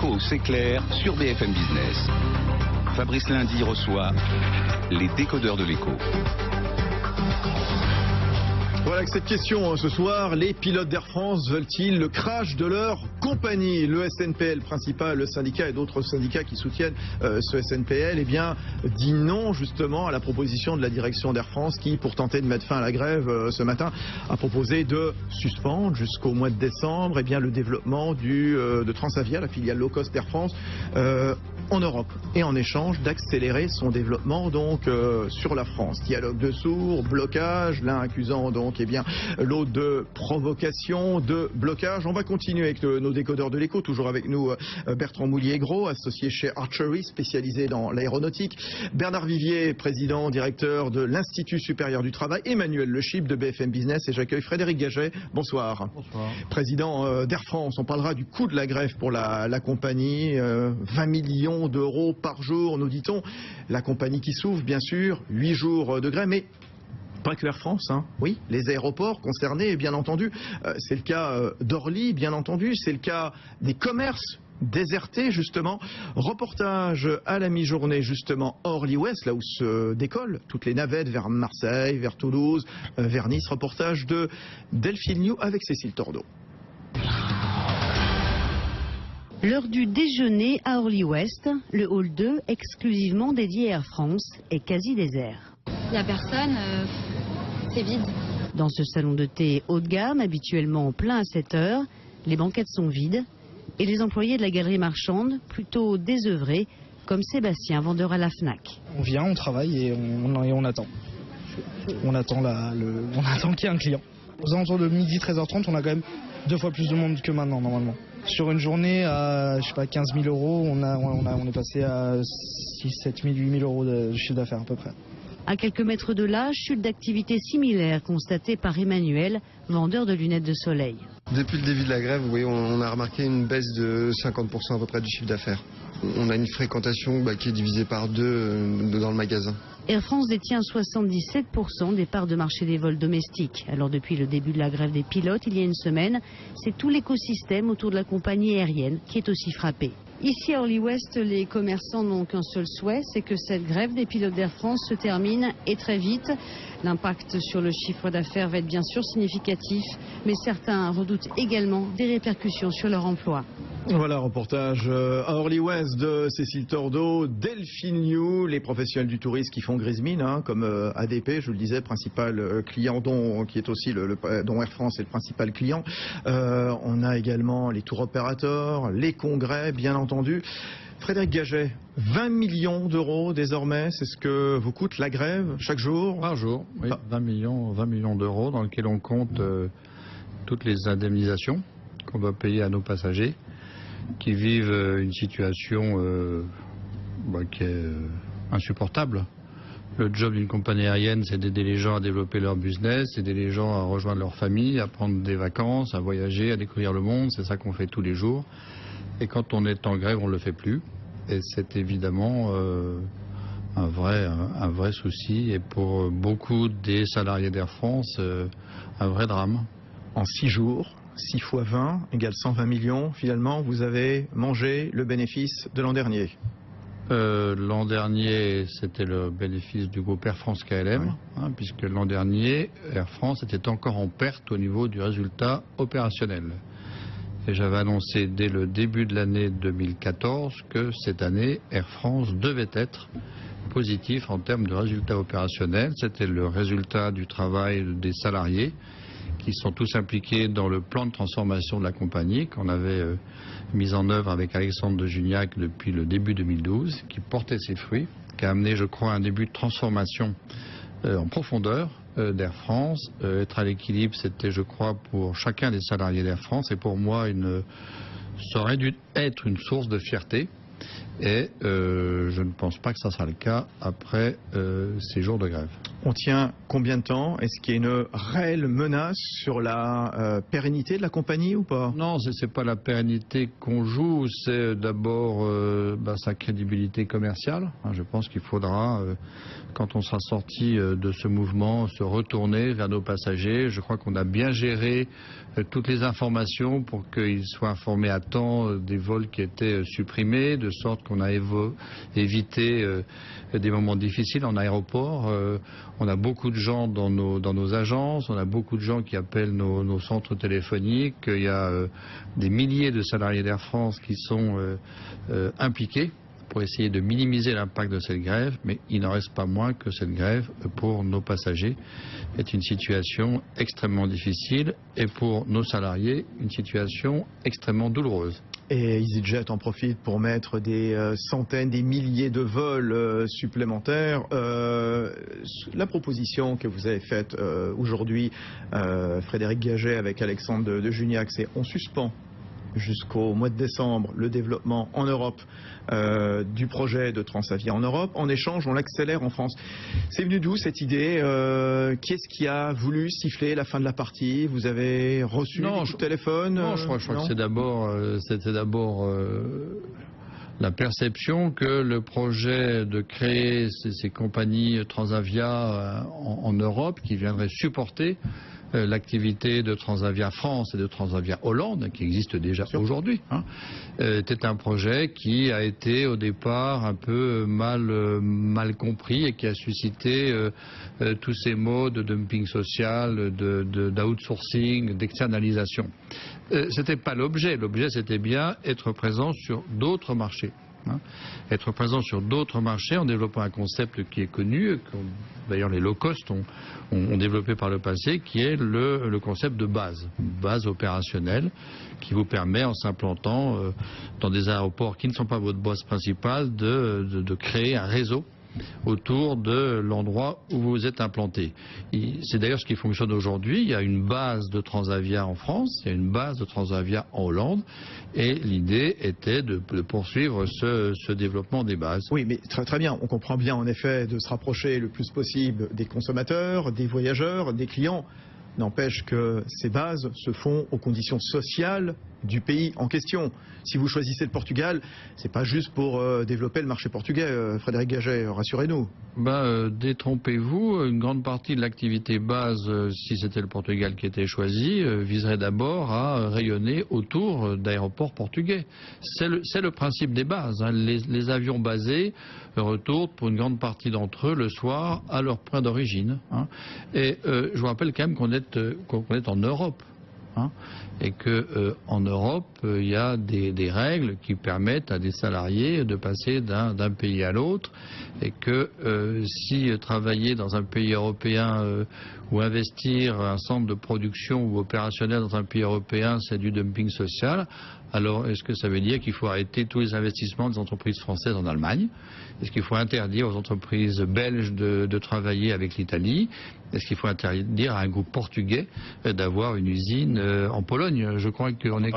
L'écho, c'est clair sur BFM Business. Fabrice Lundi reçoit les décodeurs de l'écho. Voilà, avec cette question ce soir, les pilotes d'Air France veulent-ils le crash de leur compagnie? Le SNPL principal, le syndicat et d'autres syndicats qui soutiennent ce SNPL, eh bien, dit non justement à la proposition de la direction d'Air France qui, pour tenter de mettre fin à la grève ce matin, a proposé de suspendre jusqu'au mois de décembre eh bien, le développement de Transavia, la filiale low cost d'Air France, en Europe, et en échange d'accélérer son développement donc sur la France. Dialogue de sourds, blocage, l'un accusant donc eh bien l'autre de provocation, de blocage. On va continuer avec nos décodeurs de l'écho, toujours avec nous Bertrand Moulier-Gros, associé chez Archery, spécialisé dans l'aéronautique, Bernard Vivier, président, directeur de l'Institut supérieur du travail, Emmanuel Le Chip de BFM Business, et j'accueille Frédéric Gaget. Bonsoir. Bonsoir. Président d'Air France, on parlera du coût de la grève pour la compagnie, 20 millions d'euros par jour, nous dit-on. La compagnie qui souffre, bien sûr, 8 jours de grève, mais pas que Air France, hein. Oui, les aéroports concernés, bien entendu. C'est le cas d'Orly, bien entendu. C'est le cas des commerces désertés, justement. Reportage à la mi-journée, justement, Orly-Ouest, là où se décollent toutes les navettes vers Marseille, vers Toulouse, vers Nice. Reportage de Delphine New avec Cécile Tordeau. L'heure du déjeuner à Orly-Ouest, le hall 2, exclusivement dédié à Air France, est quasi désert. Il n'y a personne, c'est vide. Dans ce salon de thé haut de gamme, habituellement plein à 7 heures, les banquettes sont vides et les employés de la galerie marchande, plutôt désœuvrés, comme Sébastien, vendeur à la FNAC. On vient, on travaille et on attend. On attend qu'il y ait un client. Aux alentours de midi, 13h30, on a quand même 2 fois plus de monde que maintenant, normalement. Sur une journée à, 15 000 euros, on est passé à 6, 7 000, 8 000 euros de chiffre d'affaires à peu près. À quelques mètres de là, chute d'activité similaire constatée par Emmanuel, vendeur de lunettes de soleil. Depuis le début de la grève, oui, on a remarqué une baisse de 50% à peu près du chiffre d'affaires. On a une fréquentation qui est divisée par 2 dans le magasin. Air France détient 77% des parts de marché des vols domestiques. Alors depuis le début de la grève des pilotes, il y a une semaine, c'est tout l'écosystème autour de la compagnie aérienne qui est aussi frappé. Ici à Orly-Ouest, les commerçants n'ont qu'un seul souhait, c'est que cette grève des pilotes d'Air France se termine et très vite. L'impact sur le chiffre d'affaires va être bien sûr significatif, mais certains redoutent également des répercussions sur leur emploi. Voilà, reportage à Orly-Ouest de Cécile Tordeau, Delphine New, les professionnels du tourisme qui font grise mine, hein, comme ADP, je le disais, principal client qui est aussi dont Air France est le principal client. On a également les tours opérateurs, les congrès, bien entendu. Frédéric Gaget, 20 millions d'euros désormais, c'est ce que vous coûte la grève chaque jour? Par jour, oui, 20 millions d'euros dans lequel on compte toutes les indemnisations qu'on doit payer à nos passagers qui vivent une situation qui est insupportable. Le job d'une compagnie aérienne, c'est d'aider les gens à développer leur business, d'aider les gens à rejoindre leur famille, à prendre des vacances, à voyager, à découvrir le monde. C'est ça qu'on fait tous les jours. Et quand on est en grève, on ne le fait plus. Et c'est évidemment un vrai souci. Et pour beaucoup des salariés d'Air France, un vrai drame. En 6 jours, 6 fois 20 égale 120 millions. Finalement, vous avez mangé le bénéfice de l'an dernier. L'an dernier, c'était le bénéfice du groupe Air France KLM, oui. Puisque l'an dernier, Air France était encore en perte au niveau du résultat opérationnel. Et j'avais annoncé dès le début de l'année 2014 que cette année, Air France devait être positif en termes de résultats opérationnels. C'était le résultat du travail des salariés qui sont tous impliqués dans le plan de transformation de la compagnie qu'on avait mis en œuvre avec Alexandre de Juniac depuis le début 2012, qui portait ses fruits, qui a amené, je crois, un début de transformation en profondeur d'Air France. Être à l'équilibre, c'était, je crois, pour chacun des salariés d'Air France et pour moi, ça aurait dû être une source de fierté. Et je ne pense pas que ça sera le cas après ces jours de grève. On tient combien de temps? Est-ce qu'il y a une réelle menace sur la pérennité de la compagnie ou pas? Non, c'est pas la pérennité qu'on joue, c'est d'abord sa crédibilité commerciale. Je pense qu'il faudra, quand on sera sorti de ce mouvement, se retourner vers nos passagers. Je crois qu'on a bien géré toutes les informations pour qu'ils soient informés à temps des vols qui étaient supprimés, de sorte qu'on a évité des moments difficiles en aéroport. On a beaucoup de gens dans nos agences, on a beaucoup de gens qui appellent nos centres téléphoniques. Il y a des milliers de salariés d'Air France qui sont impliqués pour essayer de minimiser l'impact de cette grève, mais il n'en reste pas moins que cette grève, pour nos passagers, est une situation extrêmement difficile et pour nos salariés, une situation extrêmement douloureuse. Et EasyJet en profite pour mettre des centaines, des milliers de vols supplémentaires. La proposition que vous avez faite aujourd'hui, Frédéric Gaget avec Alexandre de Juniac, c'est on suspend jusqu'au mois de décembre le développement en Europe du projet de Transavia en Europe. En échange, on l'accélère en France. C'est venu d'où cette idée? Qui est-ce qui a voulu siffler la fin de la partie? Vous avez reçu des coups de téléphone? Non, je crois que c'était d'abord la perception que le projet de créer ces compagnies Transavia en Europe qui viendraient supporter l'activité de Transavia France et de Transavia Hollande, qui existe déjà aujourd'hui, était un projet qui a été au départ un peu mal compris et qui a suscité tous ces mots de dumping social, d'outsourcing, d'externalisation. C'était pas l'objet. L'objet, c'était bien être présent sur d'autres marchés. Être présent sur d'autres marchés en développant un concept qui est connu, d'ailleurs les low cost ont développé par le passé, qui est le concept de base opérationnelle, qui vous permet, en s'implantant dans des aéroports qui ne sont pas votre base principale, de créer un réseau autour de l'endroit où vous êtes implanté. C'est d'ailleurs ce qui fonctionne aujourd'hui. Il y a une base de Transavia en France, il y a une base de Transavia en Hollande, et l'idée était de poursuivre ce développement des bases. Oui, mais très bien, on comprend bien en effet de se rapprocher le plus possible des consommateurs, des voyageurs, des clients. N'empêche que ces bases se font aux conditions sociales du pays en question. Si vous choisissez le Portugal, c'est pas juste pour développer le marché portugais, Frédéric Gaget, rassurez-nous. Détrompez-vous, une grande partie de l'activité base, si c'était le Portugal qui était choisi, viserait d'abord à rayonner autour d'aéroports portugais. C'est le principe des bases. Les avions basés retournent pour une grande partie d'entre eux le soir à leur point d'origine. Et je vous rappelle quand même qu'on est en Europe. Et qu'en Europe, il y a des règles qui permettent à des salariés de passer d'un pays à l'autre, et que si travailler dans un pays européen ou investir un centre de production ou opérationnel dans un pays européen, c'est du dumping social, alors est-ce que ça veut dire qu'il faut arrêter tous les investissements des entreprises françaises en Allemagne? Est-ce qu'il faut interdire aux entreprises belges de travailler avec l'Italie? Est-ce qu'il faut interdire à un groupe portugais d'avoir une usine en Pologne? Je crois qu'on est...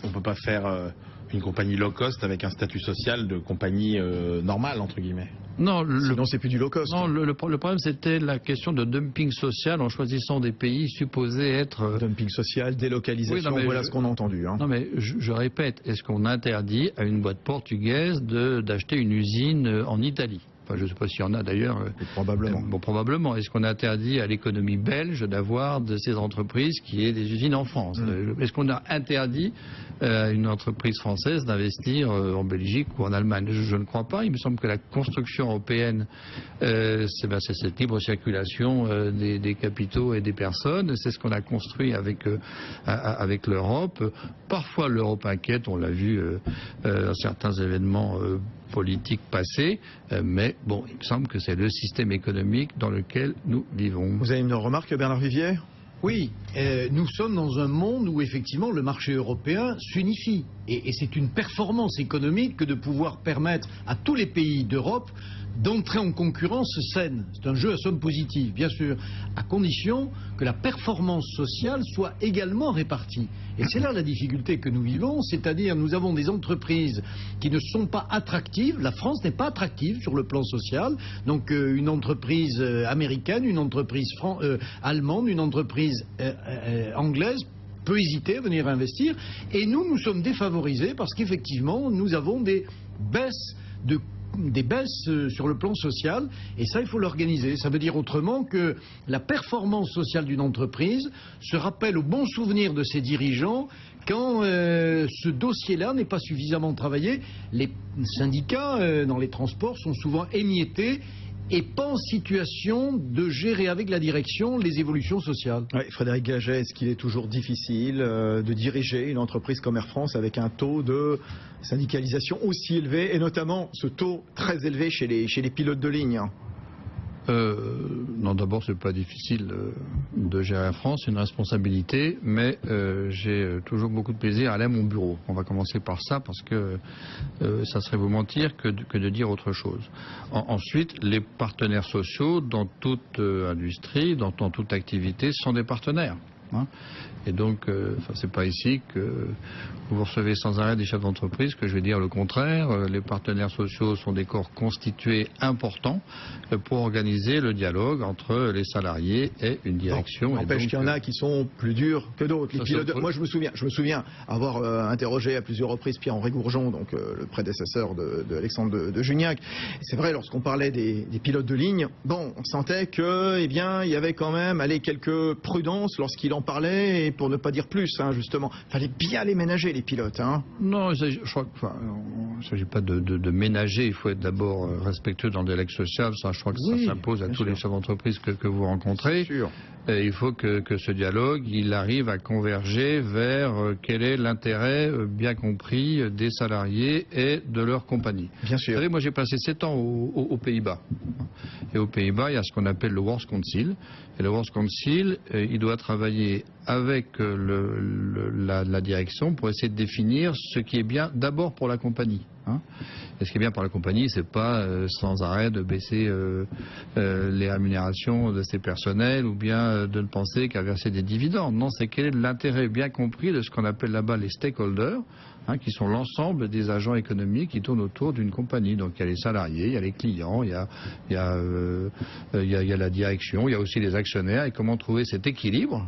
On ne peut pas faire une compagnie low cost avec un statut social de compagnie normale, entre guillemets. Non, sinon c'est plus du low cost. Non, le problème c'était la question de dumping social en choisissant des pays supposés être... Dumping social, délocalisation, oui, voilà ce qu'on a entendu. Non mais je répète, est-ce qu'on interdit à une boîte portugaise d'acheter une usine en Italie? Je ne sais pas s'il y en a d'ailleurs. Probablement. Probablement. Est-ce qu'on interdit à l'économie belge d'avoir de ces entreprises qui aient des usines en France? Est-ce qu'on a interdit à une entreprise française d'investir en Belgique ou en Allemagne? Je ne crois pas. Il me semble que la construction européenne, c'est cette libre circulation des capitaux et des personnes. C'est ce qu'on a construit avec l'Europe. Parfois l'Europe inquiète, on l'a vu dans certains événements politique passée, mais bon, il me semble que c'est le système économique dans lequel nous vivons. Vous avez une remarque, Bernard Vivier? Oui, nous sommes dans un monde où effectivement le marché européen s'unifie. Et c'est une performance économique que de pouvoir permettre à tous les pays d'Europe d'entrer en concurrence saine. C'est un jeu à somme positive, bien sûr, à condition que la performance sociale soit également répartie. Et c'est là la difficulté que nous vivons, c'est-à-dire nous avons des entreprises qui ne sont pas attractives. La France n'est pas attractive sur le plan social. Donc une entreprise américaine, une entreprise allemande, une entreprise anglaise peut hésiter à venir investir. Et nous sommes défavorisés parce qu'effectivement, nous avons des baisses sur le plan social, et ça il faut l'organiser. Ça veut dire autrement que la performance sociale d'une entreprise se rappelle au bon souvenir de ses dirigeants quand ce dossier-là n'est pas suffisamment travaillé. Les syndicats dans les transports sont souvent émiettés et pas en situation de gérer avec la direction les évolutions sociales. Oui, Frédéric Gaget, est-ce qu'il est toujours difficile de diriger une entreprise comme Air France avec un taux de syndicalisation aussi élevé, et notamment ce taux très élevé chez les pilotes de ligne? Non, d'abord, c'est pas difficile de gérer Air France, c'est une responsabilité, mais j'ai toujours beaucoup de plaisir à aller à mon bureau. On va commencer par ça, parce que ça serait vous mentir que de dire autre chose. Ensuite, les partenaires sociaux, dans toute industrie, dans toute activité, sont des partenaires. Et donc, c'est pas ici que vous recevez sans arrêt des chefs d'entreprise que je vais dire le contraire. Les partenaires sociaux sont des corps constitués importants pour organiser le dialogue entre les salariés et une direction. N'empêche qu'il y en a qui sont plus durs que d'autres. Moi, je me souviens avoir interrogé à plusieurs reprises Pierre-Henri Gourgeon, donc le prédécesseur de Alexandre de Juniac. C'est vrai, lorsqu'on parlait des pilotes de ligne, bon, on sentait que, il y avait quand même, quelques prudences lorsqu'il en parlait, et pour ne pas dire plus, justement. Il fallait bien les ménager, les pilotes. Non, je crois qu'il ne s'agit pas de ménager. Il faut être d'abord respectueux dans le dialogue social. Ça, je crois que ça s'impose à tous les chefs d'entreprise que vous rencontrez. Et il faut que ce dialogue, il arrive à converger vers quel est l'intérêt bien compris des salariés et de leur compagnie. Bien sûr. Vous savez, moi j'ai passé 7 ans aux Pays-Bas. Et aux Pays-Bas, il y a ce qu'on appelle le Works Council. Et le Works Council, il doit travailler avec la direction pour essayer de définir ce qui est bien d'abord pour la compagnie. Et ce qui est bien pour la compagnie, c'est pas sans arrêt de baisser les rémunérations de ses personnels ou bien de ne penser qu'à verser des dividendes. Non, c'est quel est l'intérêt bien compris de ce qu'on appelle là-bas les stakeholders, qui sont l'ensemble des agents économiques qui tournent autour d'une compagnie. Donc il y a les salariés, il y a les clients, il y a la direction, il y a aussi les actionnaires, et comment trouver cet équilibre,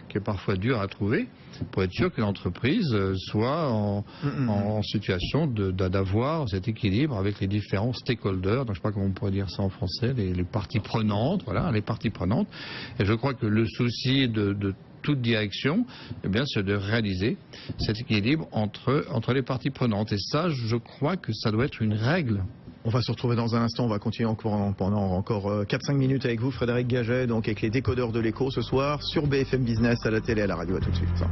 qui est parfois dur à trouver, pour être sûr que l'entreprise soit en situation d'avoir cet équilibre avec les différents stakeholders. Donc je ne sais pas comment on pourrait dire ça en français, les parties prenantes, voilà, les parties prenantes. Et je crois que le souci de toute direction, c'est de réaliser cet équilibre entre les parties prenantes. Et ça, je crois que ça doit être une règle. On va se retrouver dans un instant, on va continuer pendant encore 4-5 minutes avec vous, Frédéric Gaget, donc avec les décodeurs de l'écho ce soir sur BFM Business, à la télé, à la radio. À tout de suite.